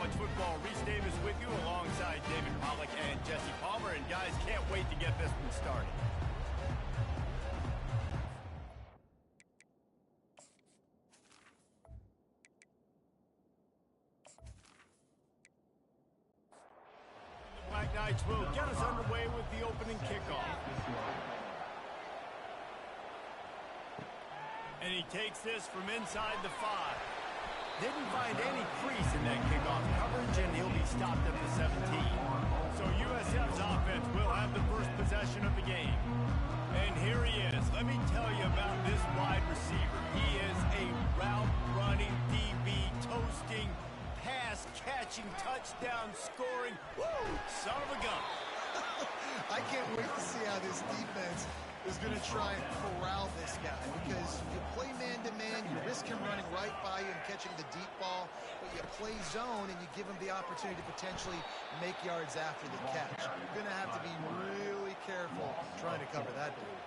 college football. Reese Davis with you alongside David Pollack and Jesse Palmer. And guys, can't wait to get this one started. The Black Knights will get us underway with the opening kickoff. And he takes this from inside the 5. Didn't find any crease in that kickoff coverage, and he'll be stopped at the 17. So USF's offense will have the first possession of the game. And here he is. Let me tell you about this wide receiver. He is a route-running, DB, toasting, pass-catching, touchdown-scoring, son of a gun. I can't wait to see how this defense is going to try and corral this guy, because you play man-to-man, you risk him running right by you and catching the deep ball, but you play zone and you give him the opportunity to potentially make yards after the catch. You're going to have to be really careful trying to cover that dude.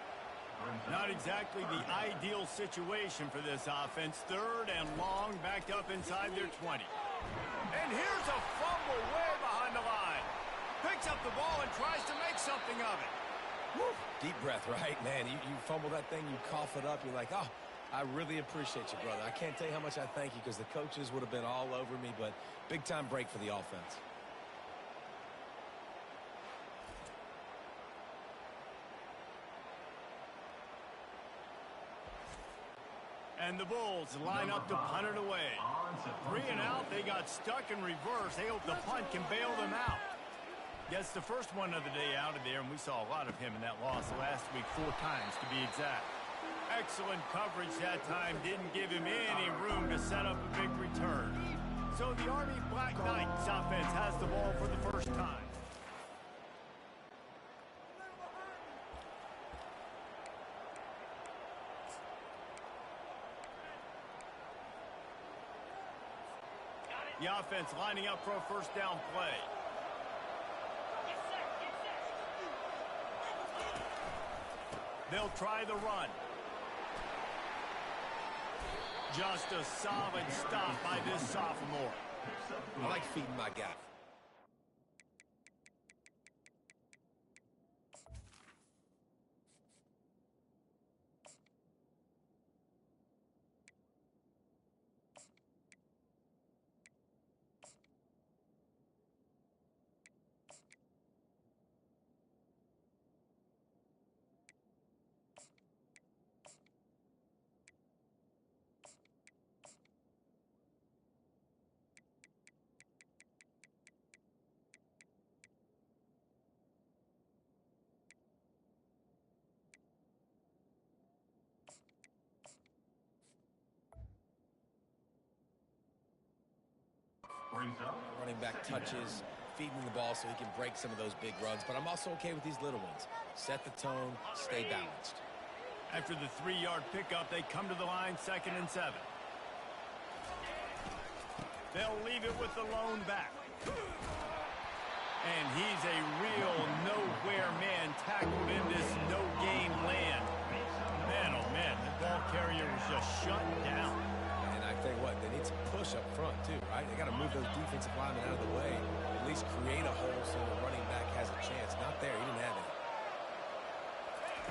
Not exactly the ideal situation for this offense. 3rd and long, backed up inside their 20. And here's a fumble way behind the line. Picks up the ball and tries to make something of it. Woo. Deep breath, right? Man, you fumble that thing, you cough it up, you're like, oh, I really appreciate you, brother. I can't tell you how much I thank you, because the coaches would have been all over me, but big-time break for the offense. And the Bulls line up to punt it away. 3 and out, they got stuck in reverse. They hope the punt can bail them out. Gets the first one of the day out of there, and we saw a lot of him in that loss last week, 4 times to be exact. Excellent coverage that time, didn't give him any room to set up a big return. So the Army Black Knights offense has the ball for the first time. The offense lining up for a first down play. They'll try the run. Just a solid stop by this sophomore. I like feeding my guy. Running back touches, feeding the ball so he can break some of those big runs. But I'm also okay with these little ones. Set the tone, stay balanced. After the 3-yard pickup, they come to the line, 2nd and 7. They'll leave it with the lone back. And he's a real nowhere man tackled in this no-gain land. Man, oh man, the ball carrier was just shut down. And I tell you what, they need some push up front too, right? They got to move those defensive linemen out of the way. At least create a hole so the running back has a chance. Not there, he didn't have it.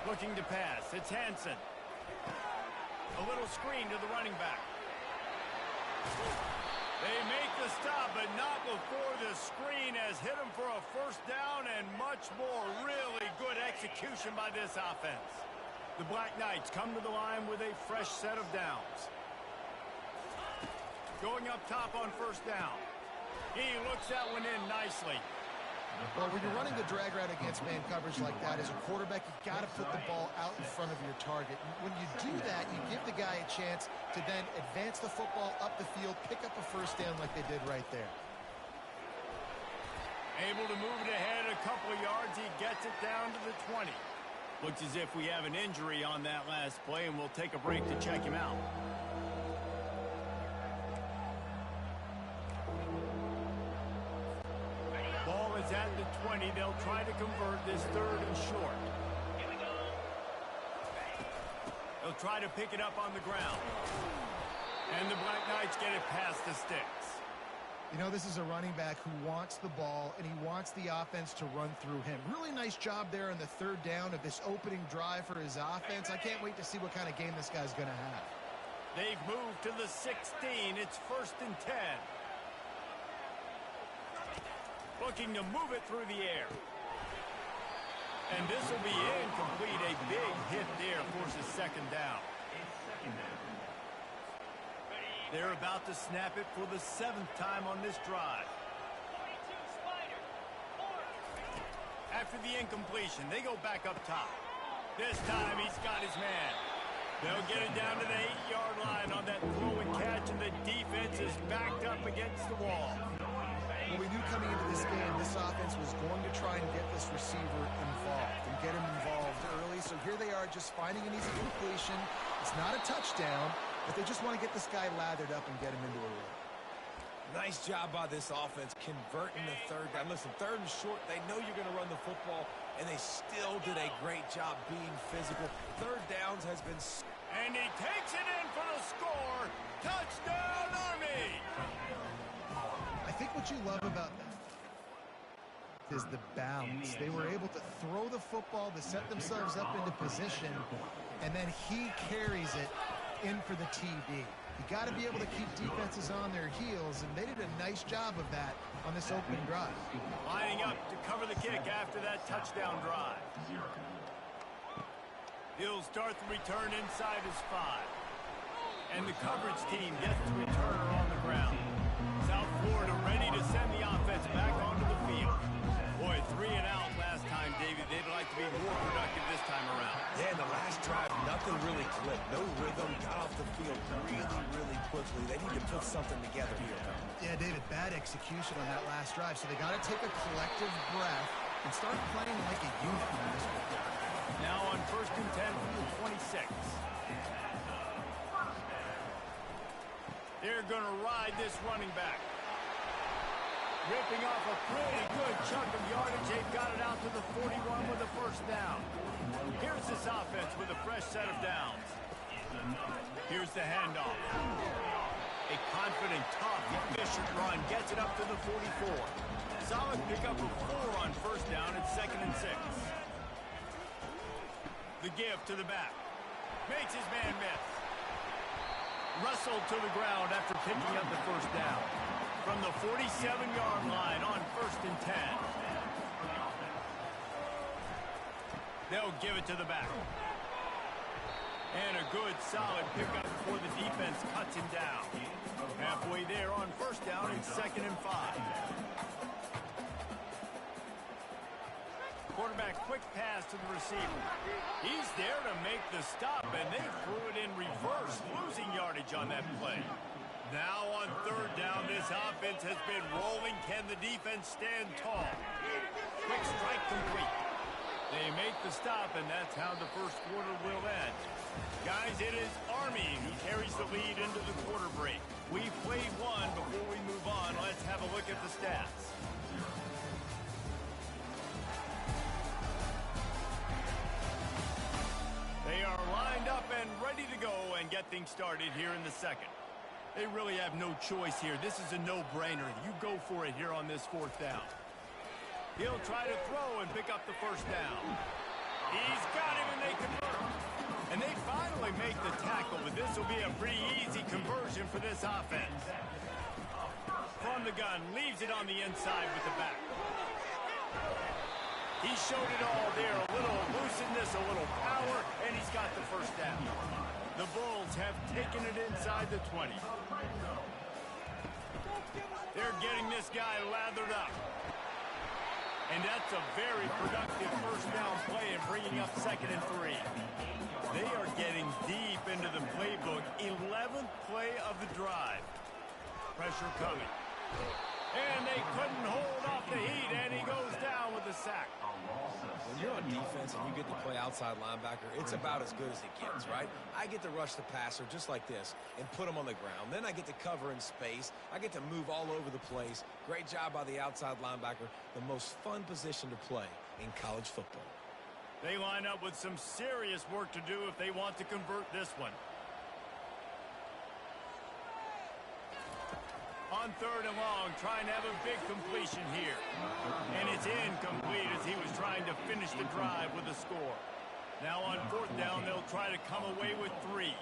Looking to pass, it's Hansen. A little screen to the running back. They make the stop, but not before the screen has hit him for a first down, and much more really good execution by this offense. The Black Knights come to the line with a fresh set of downs. Going up top on first down. He looks that one in nicely. Well, when you're running the drag route against man coverage like that, as a quarterback, you got to put the ball out in front of your target. When you do that, you give the guy a chance to then advance the football up the field, pick up a first down like they did right there. Able to move it ahead a couple of yards. He gets it down to the 20. Looks as if we have an injury on that last play, and we'll take a break to check him out. Ball is at the 20. They'll try to convert this 3rd and short. They'll try to pick it up on the ground. And the Black Knights get it past the sticks. You know, this is a running back who wants the ball, and he wants the offense to run through him. Really nice job there on the third down of this opening drive for his offense. I can't wait to see what kind of game this guy's going to have. They've moved to the 16. It's 1st and 10. Looking to move it through the air. And this will be incomplete. A big hit there forces 2nd down. They're about to snap it for the 7th time on this drive. After the incompletion, they go back up top. This time he's got his man. They'll get it down to the 8-yard line on that throw and catch, and the defense is backed up against the wall. Well, we knew coming into this game, this offense was going to try and get this receiver involved and get him involved early. So here they are just finding an easy completion. It's not a touchdown, but they just want to get this guy lathered up and get him into a rhythm. Nice job by this offense converting the 3rd down. Listen, 3rd and short, they know you're going to run the football, and they still did a great job being physical. 3rd downs has been... And he takes it in for the score. Touchdown, Army! I think what you love about that is the balance. They were able to throw the football to set themselves up into position, and then he carries it in for the TD. You got to be able to keep defenses on their heels, and they did a nice job of that on this opening drive. Lining up to cover the kick after that touchdown drive. He'll start the return inside his 5. And the coverage team gets the returner on the ground. South Florida ready to send the offense back onto the field. Boy, 3 and out last time, David. They'd like to be more productive this time around. Yeah, in the last drive, nothing really clicked. No rhythm, got off the field really quickly. They need to put something together here. Yeah, David, bad execution on that last drive. So they got to take a collective breath and start playing like a unit on this one. Now on 1st and 10 from the 26. They're going to ride this running back. Ripping off a pretty good chunk of yardage. They've got it out to the 41 with a 1st down. Here's this offense with a fresh set of downs. Here's the handoff. A confident, tough, efficient run gets it up to the 44. Solid pickup of 4 on 1st down at 2nd and 6. The give to the back. Makes his man miss. Wrestled to the ground after picking up the 1st down. From the 47-yard line on 1st and 10. They'll give it to the back. And a good, solid pickup before the defense cuts him down. Halfway there on 1st down and 2nd and 5. Quarterback quick pass to the receiver. He's there to make the stop, and they threw it in reverse, losing yardage on that play. Now on 3rd down, this offense has been rolling. Can the defense stand tall? Quick strike complete. They make the stop, and that's how the 1st quarter will end. Guys, it is Army who carries the lead into the quarter break. We've played one. Before we move on, let's have a look at the stats. They are lined up and ready to go and get things started here in the 2nd. They really have no choice here. This is a no-brainer. You go for it here on this 4th down. He'll try to throw and pick up the 1st down. He's got him, and they convert. And they finally make the tackle, but this will be a pretty easy conversion for this offense. From the gun, leaves it on the inside with the back. He showed it all there, a little looseness, a little power, and he's got the 1st down. The Bulls have taken it inside the 20. They're getting this guy lathered up. And that's a very productive 1st down play and bringing up 2nd and 3. They are getting deep into the playbook. 11th play of the drive. Pressure coming. And they couldn't hold off the heat, and he goes down with the sack. When you're on defense and you get to play outside linebacker, it's about as good as it gets, right? I get to rush the passer just like this and put him on the ground. Then I get to cover in space. I get to move all over the place. Great job by the outside linebacker. The most fun position to play in college football. They line up with some serious work to do if they want to convert this one. On on 3rd and long, trying to have a big completion here. And it's incomplete as he was trying to finish the drive with a score. Now on 4th down, they'll try to come away with 3.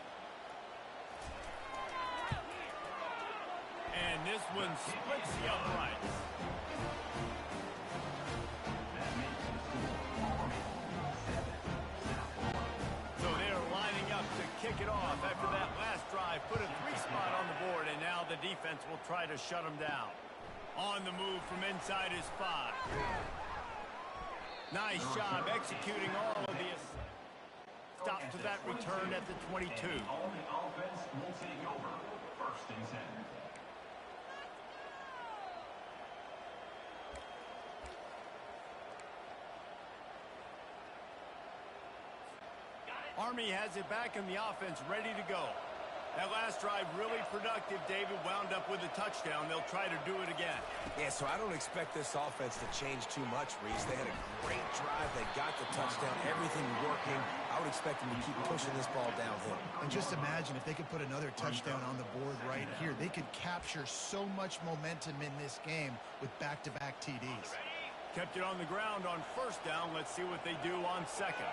And this one splits the uprights. So they're lining up to kick it off after that last drive. Put a 3 spot on the board, and now the defense will try to shut them down. On the move from inside his 5. Nice job executing all of the assists. Stop to that return at the 22. All the offense will take over. 1st and 10. Army has it back in the offense, ready to go. That last drive really productive. David wound up with a touchdown. They'll try to do it again. Yeah, so I don't expect this offense to change too much, Reese. They had a great drive. They got the touchdown. Everything working. I would expect them to keep pushing this ball downhill. And just imagine if they could put another touchdown on the board right here. They could capture so much momentum in this game with back-to-back TDs. Kept it on the ground on 1st down. Let's see what they do on 2nd.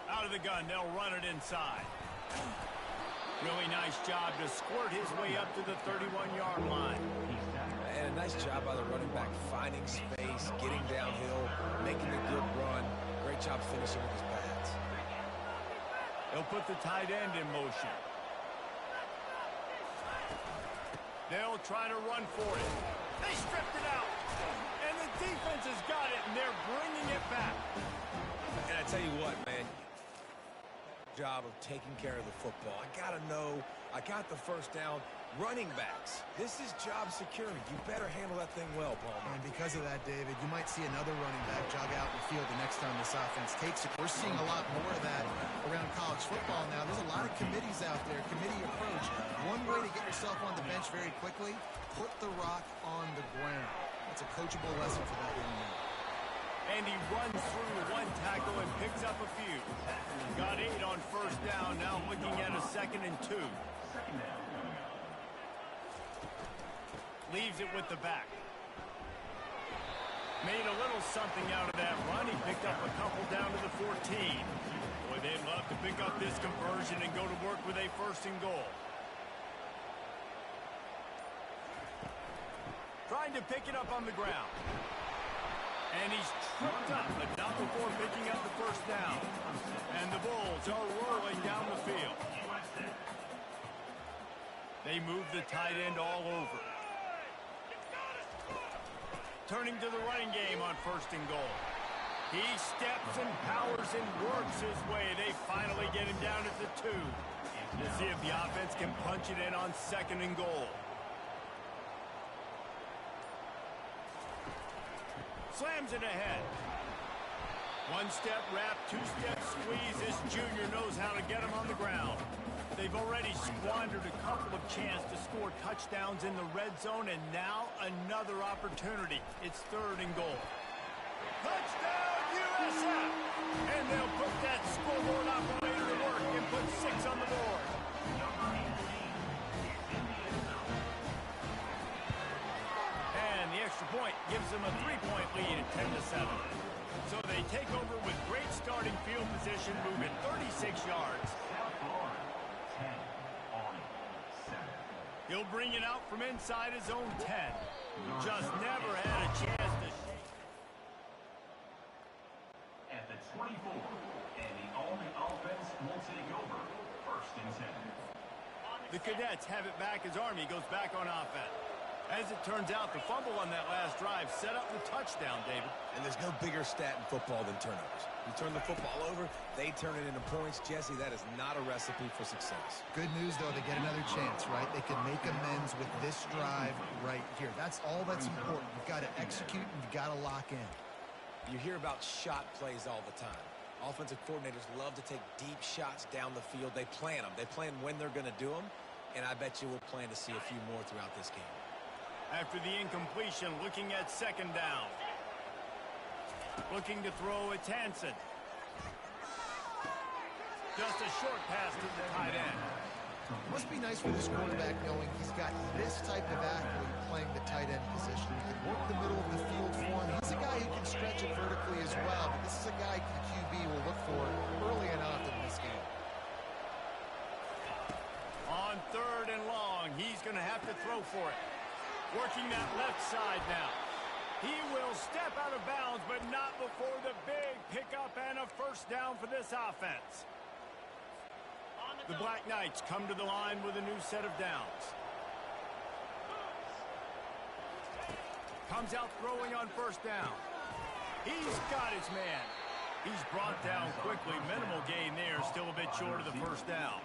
Out of the gun, they'll run it inside. Really nice job to squirt his way up to the 31-yard line. And a nice job by the running back, finding space, getting downhill, making a good run. Great job finishing with his pads. They'll put the tight end in motion. They'll try to run for it. They stripped it out. And the defense has got it, and they're bringing it back. And I tell you what, man, job of taking care of the football. I got to know, I got the 1st down. Running backs, this is job security. You better handle that thing well, Paul. And because of that, David, you might see another running back jog out in the field the next time this offense takes it. We're seeing a lot more of that around college football now. There's a lot of committees out there, committee approach. One way to get yourself on the bench very quickly, put the rock on the ground. That's a coachable lesson for that young man. And he runs through 1 tackle and picks up a few. Got 8 on 1st down, now looking at a 2nd and 2. Leaves it with the back. Made a little something out of that run. He picked up a couple down to the 14. Boy, they'd love to pick up this conversion and go to work with a 1st and goal. Trying to pick it up on the ground. And he's tripped up, but not before picking up the 1st down. And the Bulls are rolling down the field. They move the tight end all over. Turning to the running game on 1st and goal. He steps and powers and works his way. They finally get him down at the 2. We'll see if the offense can punch it in on 2nd and goal. Slams it ahead. 1-step wrap, 2-step squeeze. This junior knows how to get him on the ground. They've already squandered a couple of chances to score touchdowns in the red zone, and now another opportunity. It's 3rd and goal. Touchdown, USF! And they'll put that scoreboard operator to work and put 6 on the board. And the extra point gives them a 3-point lead at 10-7. So they take over with great starting field position, moving 36 yards. He'll bring it out from inside his own 10. Just never had a chance to shake. At the 24, and the Army offense will take over. 1st and 10. The Cadets have it back as Army goes back on offense. As it turns out, the fumble on that last drive set up the touchdown, David. And there's no bigger stat in football than turnovers. You turn the football over, they turn it into points. Jesse, that is not a recipe for success. Good news, though, they get another chance, right? They can make amends with this drive right here. That's all that's important. You've got to execute and you've got to lock in. You hear about shot plays all the time. Offensive coordinators love to take deep shots down the field. They plan them. They plan when they're going to do them, and I bet you we'll plan to see a few more throughout this game. After the incompletion, looking at 2nd down. Looking to throw, it's Hansen. Just a short pass to the tight end. Must be nice for this quarterback knowing he's got this type of athlete playing the tight end position. He can work the middle of the field for him. He's a guy who can stretch it vertically as well, but this is a guy the QB will look for early and often in this game. On 3rd and long, he's going to have to throw for it. Working that left side now. He will step out of bounds, but not before the big pickup and a first down for this offense. The Black Knights come to the line with a new set of downs. Comes out throwing on 1st down. He's got his man. He's brought down quickly. Minimal gain there, still a bit short of the 1st down.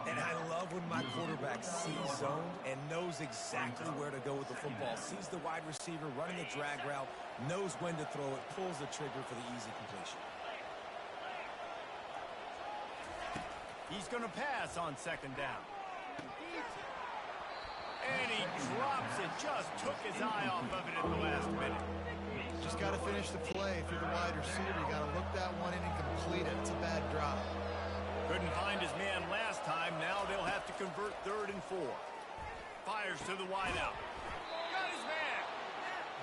And I love when my quarterback sees zone and knows exactly where to go with the football. Sees the wide receiver running a drag route, knows when to throw it, pulls the trigger for the easy completion. He's going to pass on 2nd down. And he drops it. Just took his eye off of it at the last minute. Just got to finish the play. If you're the wide receiver, you got to look that one in and complete it. It's a bad drop. Couldn't find his man last time. Now they'll have to convert 3rd and 4. Fires to the wideout. Got his man.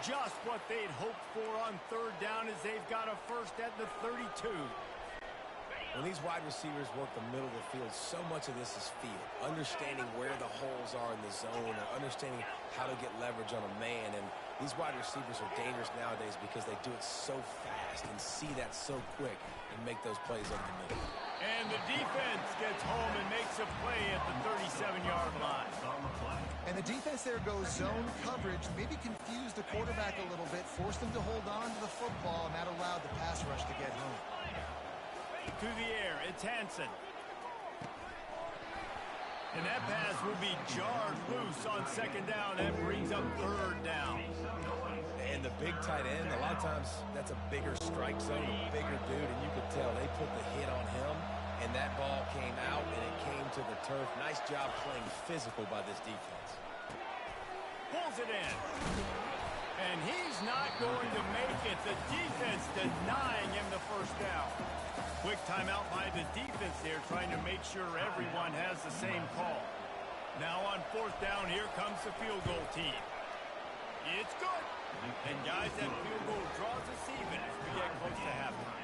Just what they'd hoped for on 3rd down as they've got a first at the 32. When these wide receivers work the middle of the field, so much of this is feel. Understanding where the holes are in the zone or understanding how to get leverage on a man. And these wide receivers are dangerous nowadays because they do it so fast and see that so quick and make those plays over the middle. And the defense gets home and makes a play at the 37-yard line. And the defense there goes zone coverage, maybe confused the quarterback a little bit, forced him to hold on to the football, and that allowed the pass rush to get home. To the air, it's Hansen. And that pass will be jarred loose on 2nd down. That brings up 3rd down. And the big tight end, a lot of times that's a bigger strike zone, a bigger dude, and you could tell they put the hit on him, and that ball came out, and it came to the turf. Nice job playing physical by this defense. Pulls it in. And he's not going to make it. The defense denying him the first down. Quick timeout by the defense there, trying to make sure everyone has the same call. Now on 4th down, here comes the field goal team. It's good. And guys, that field goal draws us even as we get close to halftime.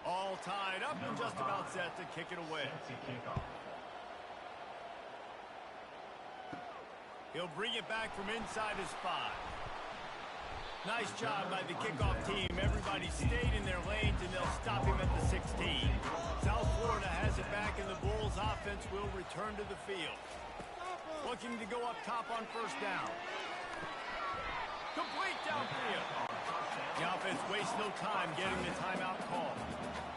All tied up and just about set to kick it away. He'll bring it back from inside his 5. Nice job by the kickoff team. Everybody stayed in their lanes, and they'll stop him at the 16. South Florida has it back, and the Bulls offense will return to the field. Looking to go up top on 1st down. Complete downfield. The offense wastes no time getting the timeout call.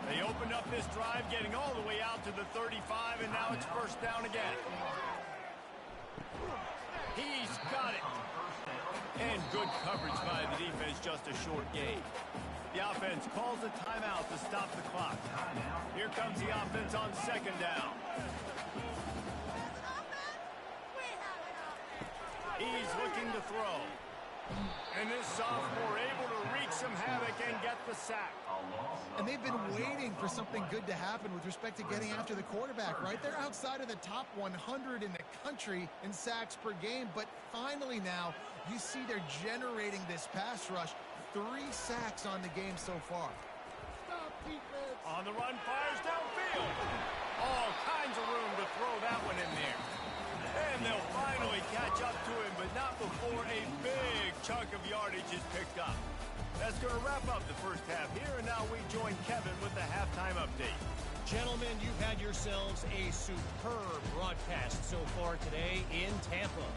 They opened up this drive, getting all the way out to the 35, and now it's 1st down again. He's got it. And good coverage by the defense, just a short gain. The offense calls a timeout to stop the clock. Here comes the offense on 2nd down. He's looking to throw. And this sophomore able to wreak some havoc and get the sack. And they've been waiting for something good to happen with respect to getting after the quarterback, right? They're outside of the top 100 in the country in sacks per game, but finally now you see they're generating this pass rush. 3 sacks on the game so far. Stop defense. On the run, fires downfield. All kinds of room to throw that one in there. And they'll finally catch up to him, but not before a big chunk of yardage is picked up. That's going to wrap up the first half here, and now we join Kevin with the halftime update. Gentlemen, you've had yourselves a superb broadcast so far today in Tampa.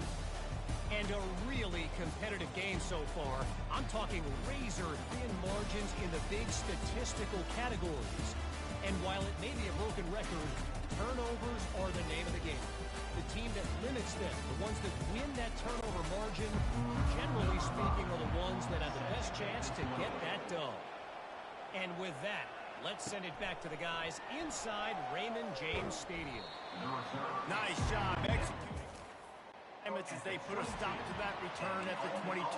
And a really competitive game so far. I'm talking razor-thin margins in the big statistical categories. And while it may be a broken record, turnovers are the name of the game. The team that limits them, the ones that win that turnover margin, generally speaking, are the ones that have the best chance to get that done. And with that, let's send it back to the guys inside Raymond James Stadium. Nice job executing as they put a stop to that return at the 22.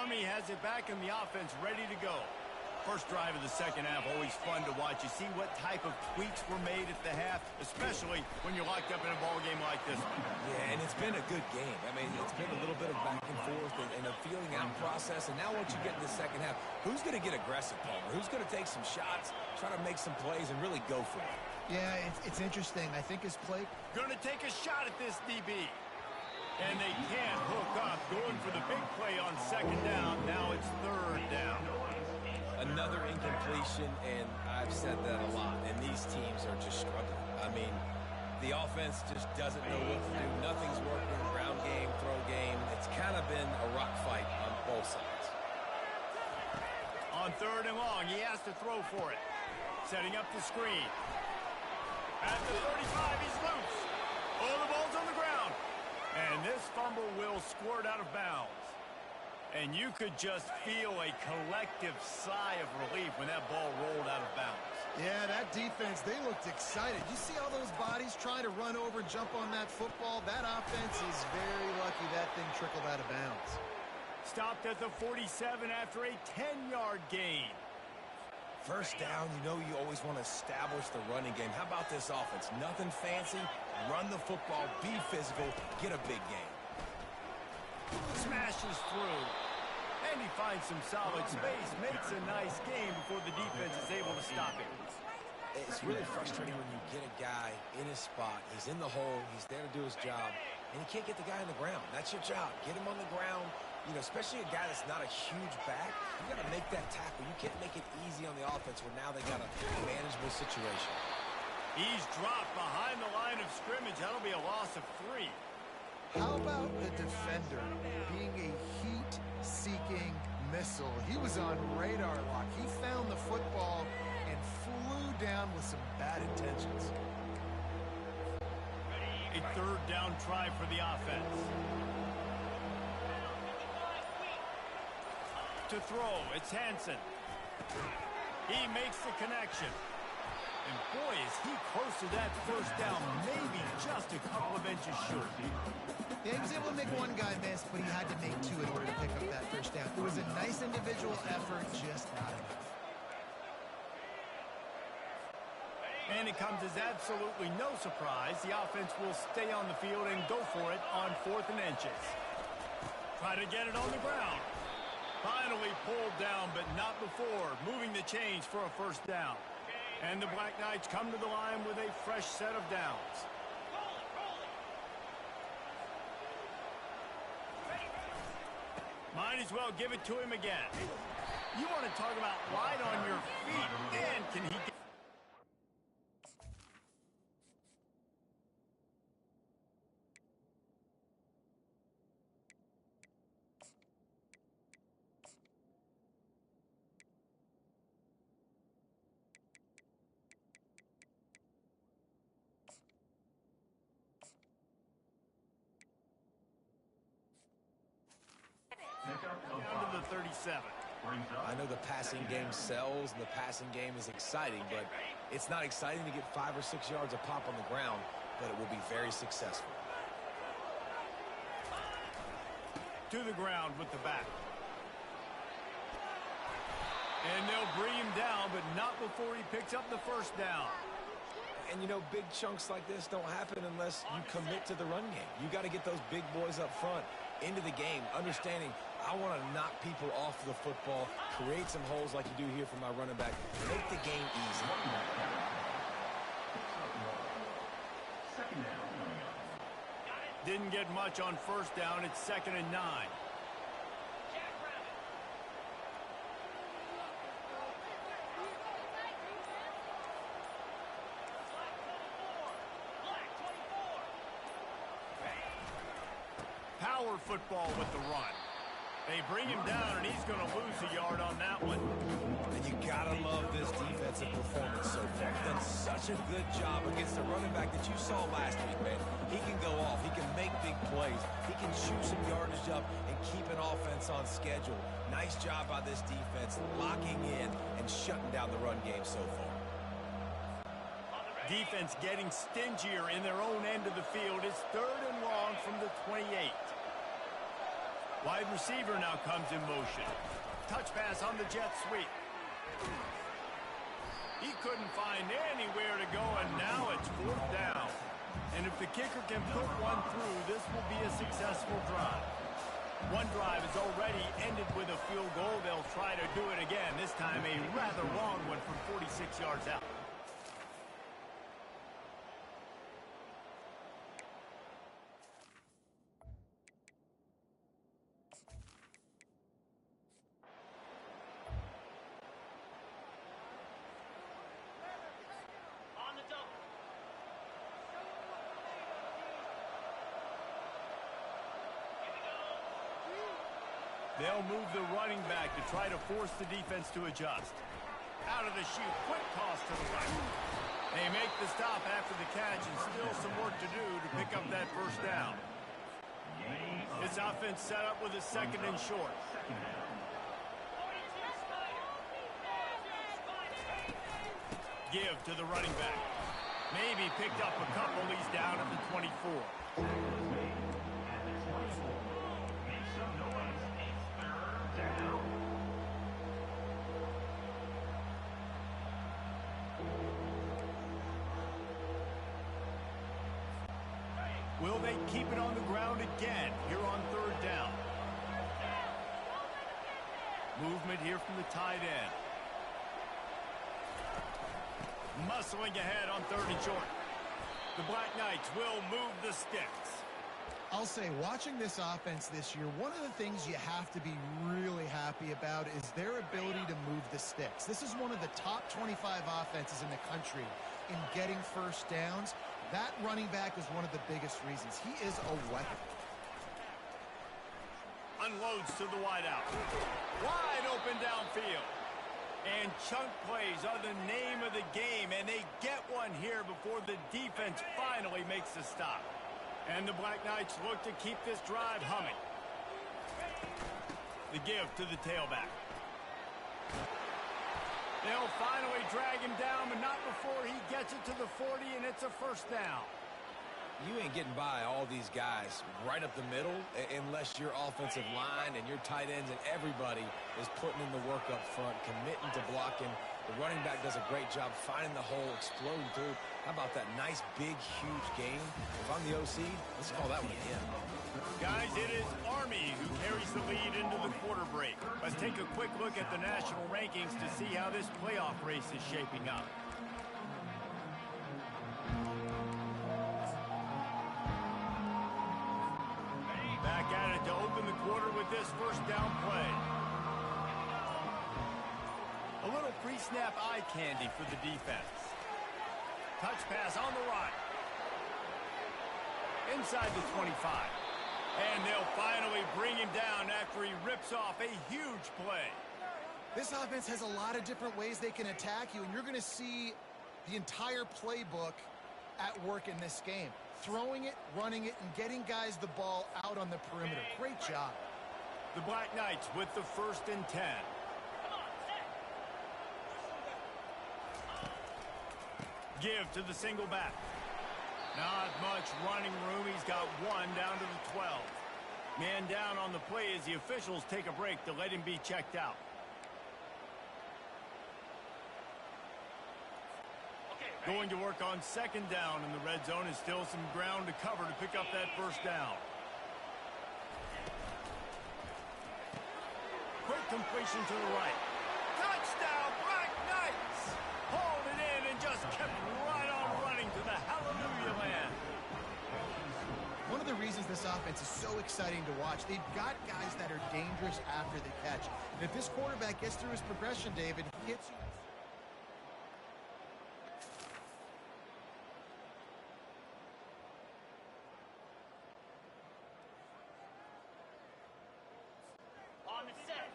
Army has it back in the offense ready to go. First drive of the second half, always fun to watch. You see what type of tweaks were made at the half, especially when you're locked up in a ball game like this one. Yeah, and it's been a good game. I mean, it's been a little bit of back and forth and a feeling out process. And now once you get in the second half, who's going to get aggressive, Palmer? Who's going to take some shots, try to make some plays, and really go for it? Yeah, it's interesting. I think his play... Going to take a shot at this DB. And they can't hook up. Going for the big play on second down. Now it's third down. Another incompletion, and I've said that a lot, and these teams are just struggling. I mean, the offense just doesn't know what to do. Nothing's working. Ground game, throw game. It's kind of been a rock fight on both sides. On third and long, he has to throw for it. Setting up the screen. At the 35, he's loose. Oh, the ball's on the ground. And this fumble will squirt out of bounds. And you could just feel a collective sigh of relief when that ball rolled out of bounds. Yeah, that defense, they looked excited. You see all those bodies trying to run over and jump on that football? That offense is very lucky that thing trickled out of bounds. Stopped at the 47 after a 10-yard gain. First down, you know you always want to establish the running game. How about this offense? Nothing fancy. Run the football, be physical, get a big game. Smashes through. And he finds some solid space. Makes a nice game before the defense is able to stop him. It's really frustrating when you get a guy in his spot. He's in the hole. He's there to do his job. And you can't get the guy on the ground. That's your job. Get him on the ground. You know, especially a guy that's not a huge back. You got to make that tackle. You can't make it easy on the offense where now they got a manageable situation. He's dropped behind the line of scrimmage. That'll be a loss of 3. How about the defender being a heat-seeking missile? He was on radar lock. He found the football and flew down with some bad intentions. A third down try for the offense. To throw, it's Hansen. He makes the connection. And boy, is he close to that first down, maybe just a couple of inches short. Yeah, he was able to make one guy miss, but he had to make 2 in order to pick up that first down. It was a nice individual effort, just not enough. And it comes as absolutely no surprise. The offense will stay on the field and go for it on 4th and inches. Try to get it on the ground. Finally pulled down, but not before. Moving the chains for a first down. And the Black Knights come to the line with a fresh set of downs. Might as well give it to him again. You want to talk about light on your feet. Man, can he get... down to the 37. I know the passing game sells and the passing game is exciting, but it's not exciting to get 5 or 6 yards a pop on the ground, but it will be very successful. To the ground with the back. And they'll bring him down, but not before he picks up the first down. And, you know, big chunks like this don't happen unless you commit to the run game. You got to get those big boys up front into the game, understanding I want to knock people off the football, create some holes like you do here for my running back, make the game easy. Didn't get much on first down. It's 2nd and 9. Power football with the run. They bring him down, and he's going to lose a yard on that one. And you got to love this defensive performance so far. He's done such a good job against the running back that you saw last week, man. He can go off. He can make big plays. He can shoot some yardage up and keep an offense on schedule. Nice job by this defense, locking in and shutting down the run game so far. Defense getting stingier in their own end of the field. It's 3rd and long from the 28. Wide receiver now comes in motion. Touch pass on the jet sweep. He couldn't find anywhere to go, and now it's 4th down. And if the kicker can put one through, this will be a successful drive. One drive has already ended with a field goal. They'll try to do it again, this time a rather long one from 46 yards out. They'll move the running back to try to force the defense to adjust. Out of the chute, quick toss to the right. They make the stop after the catch, and still some work to do to pick up that first down. This offense set up with a 2nd and short. Give to the running back. Maybe picked up a couple. He's down at the 24. Will they keep it on the ground again here on 3rd down? Movement here from the tight end. Muscling ahead on 3rd and short. The Black Knights will move the sticks. I'll say, watching this offense this year, one of the things you have to be really happy about is their ability to move the sticks. This is one of the top 25 offenses in the country in getting first downs. That running back is one of the biggest reasons. He is a weapon. Unloads to the wideout. Wide open downfield. And chunk plays are the name of the game, and they get one here before the defense finally makes the stop. And the Black Knights look to keep this drive humming. The give to the tailback. They'll finally drag him down, but not before he gets it to the 40, and it's a 1st down. You ain't getting by all these guys right up the middle unless your offensive line and your tight ends and everybody is putting in the work up front, committing to blocking. The running back does a great job finding the hole, exploding through. How about that nice, big, huge game? If I'm the OC, let's call that one again. Guys, it is Army who carries the lead into the quarter break. Let's take a quick look at the national rankings to see how this playoff race is shaping up. Back at it to open the quarter with this 1st down play. A little pre-snap eye candy for the defense. Touch pass on the right. Inside the 25. And they'll finally bring him down after he rips off a huge play. This offense has a lot of different ways they can attack you, and you're going to see the entire playbook at work in this game. Throwing it, running it, and getting guys the ball out on the perimeter. Great job. The Black Knights with the 1st and 10. Give to the single back. Not much running room. He's got one down to the 12. Man down on the play as the officials take a break to let him be checked out. Going to work on 2nd down in the red zone, is still some ground to cover to pick up that 1st down. Quick completion to the right. Touchdown, Black Knights! Hauled it in and just kept right on running to the hallelujah land. One of the reasons this offense is so exciting to watch, they've got guys that are dangerous after the catch. And if this quarterback gets through his progression, David, he hits you. On the set.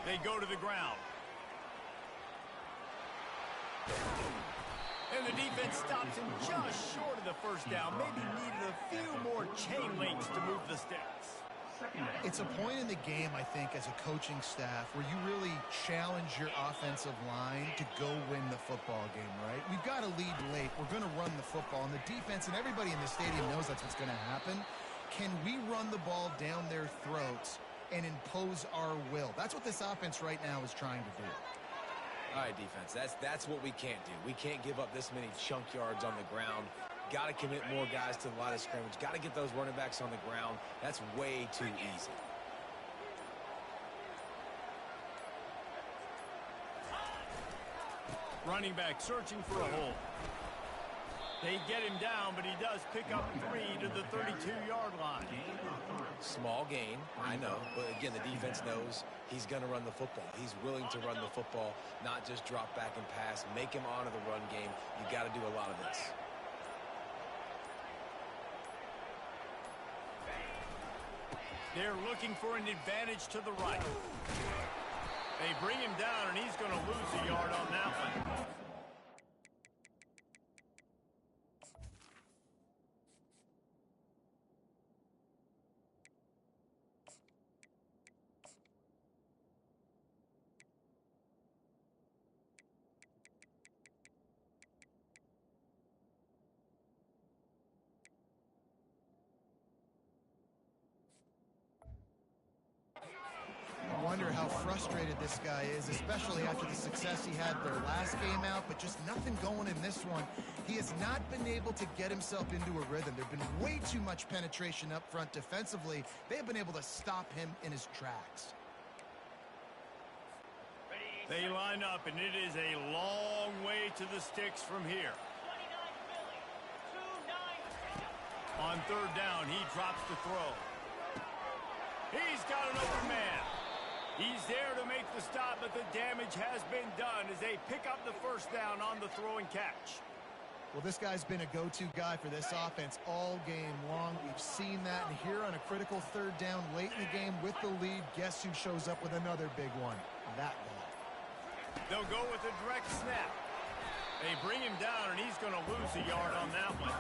They go to the ground. And the defense stops him just short of the 1st down. Maybe needed a few more chain links to move the sticks. Second down. It's a point in the game, I think, as a coaching staff where you really challenge your offensive line to go win the football game, right? We've got to lead late. We're going to run the football. And the defense and everybody in the stadium knows that's what's going to happen. Can we run the ball down their throats and impose our will? That's what this offense right now is trying to do. All right, defense, that's what we can't do. We can't give up this many chunk yards on the ground. Got to commit more guys to the line of scrimmage. Got to get those running backs on the ground. That's way too easy. Running back searching for a hole. They get him down, but he does pick up 3 to the 32-yard line. Small gain, I know. But again, the defense knows he's going to run the football. He's willing to run the football, not just drop back and pass. Make him honor the run game. You got to do a lot of this. They're looking for an advantage to the right. They bring him down, and he's going to lose a yard on that one. I wonder how frustrated this guy is, especially after the success he had their last game out, but just nothing going in this one. He has not been able to get himself into a rhythm. There's been way too much penetration up front defensively. They have been able to stop him in his tracks. They line up, and it is a long way to the sticks from here. 29 On third down, he drops the throw. He's got an open man. He's there to make the stop, but the damage has been done as they pick up the first down on the throw and catch. Well, this guy's been a go-to guy for this offense all game long. We've seen that, and here on a critical third down late in the game with the lead, guess who shows up with another big one? That guy. They'll go with a direct snap. They bring him down, and he's going to lose a yard on that one.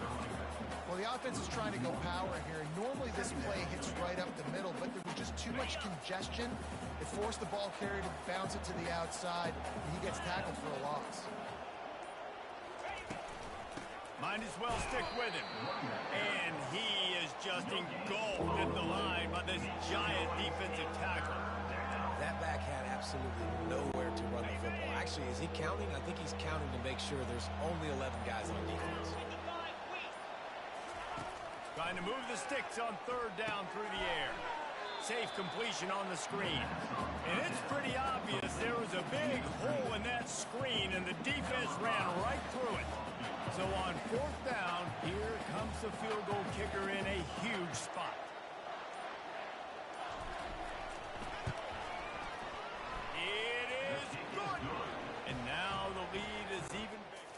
Well, the offense is trying to go power here, and normally this play hits right up the middle, but there was just too much congestion. It forced the ball carrier to bounce it to the outside, and he gets tackled for a loss. Might as well stick with him. And he is just engulfed at the line by this giant defensive tackle. That back had absolutely nowhere to run the football. Actually, is he counting? I think he's counting to make sure there's only 11 guys on defense. Trying to move the sticks on third down through the air. Safe completion on the screen. And it's pretty obvious there was a big hole in that screen, and the defense ran right through it. So on fourth down, here comes the field goal kicker in a huge spot. It is good. And now the lead is even bigger.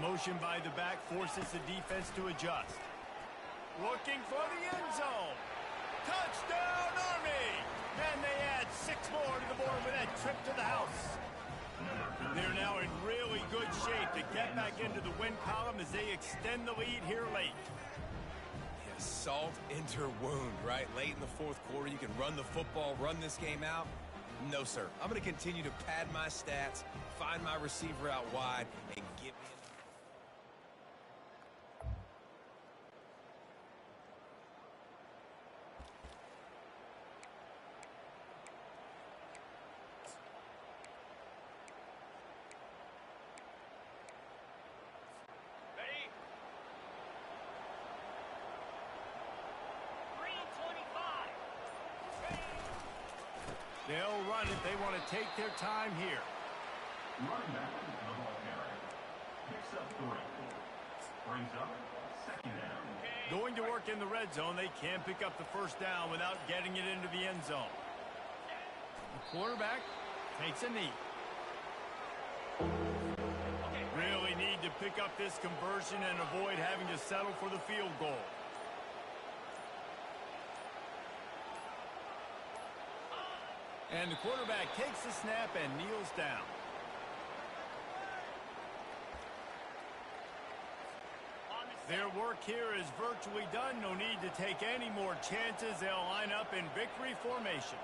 Motion by the back forces the defense to adjust. Looking for the end zone. Touchdown, Army! And they add 6 more to the board with that trip to the house. They're now in really good shape to get back into the win column as they extend the lead here late. Yeah, salt into wound, right? Late in the fourth quarter, you can run the football, run this game out. No, sir. I'm going to continue to pad my stats, find my receiver out wide, and get me in. Ready? 3:25. They'll run it. They want to take their time here. Running back, the ball carrier. Picks up 3. Brings up second down. Going to work in the red zone, they can't pick up the first down without getting it into the end zone. The quarterback takes a knee. Really they need to pick up this conversion and avoid having to settle for the field goal. And the quarterback takes the snap and kneels down. Their work here is virtually done. No need to take any more chances. They'll line up in victory formation.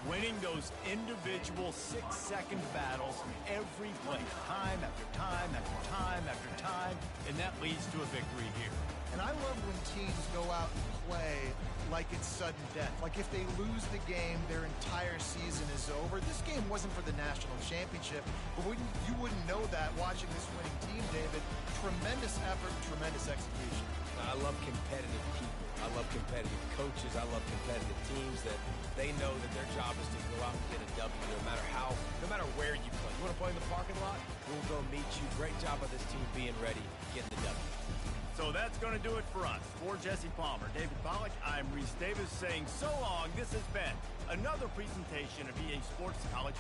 Winning those individual 6-second battles every play, time after time after time after time, and that leads to a victory here. And I love when teams go out and play like it's sudden death. Like if they lose the game, their entire season is over. This game wasn't for the national championship, but you wouldn't know that watching this winning team, David. Tremendous effort, tremendous execution. I love competitive people. I love competitive coaches. I love competitive teams that they know that their job is to go out and get a W no matter where you play. You want to play in the parking lot? We'll go meet you. Great job of this team being ready, getting the W. So that's going to do it for us. For Jesse Palmer, David Pollack, I'm Reese Davis saying so long. This has been another presentation of EA Sports College.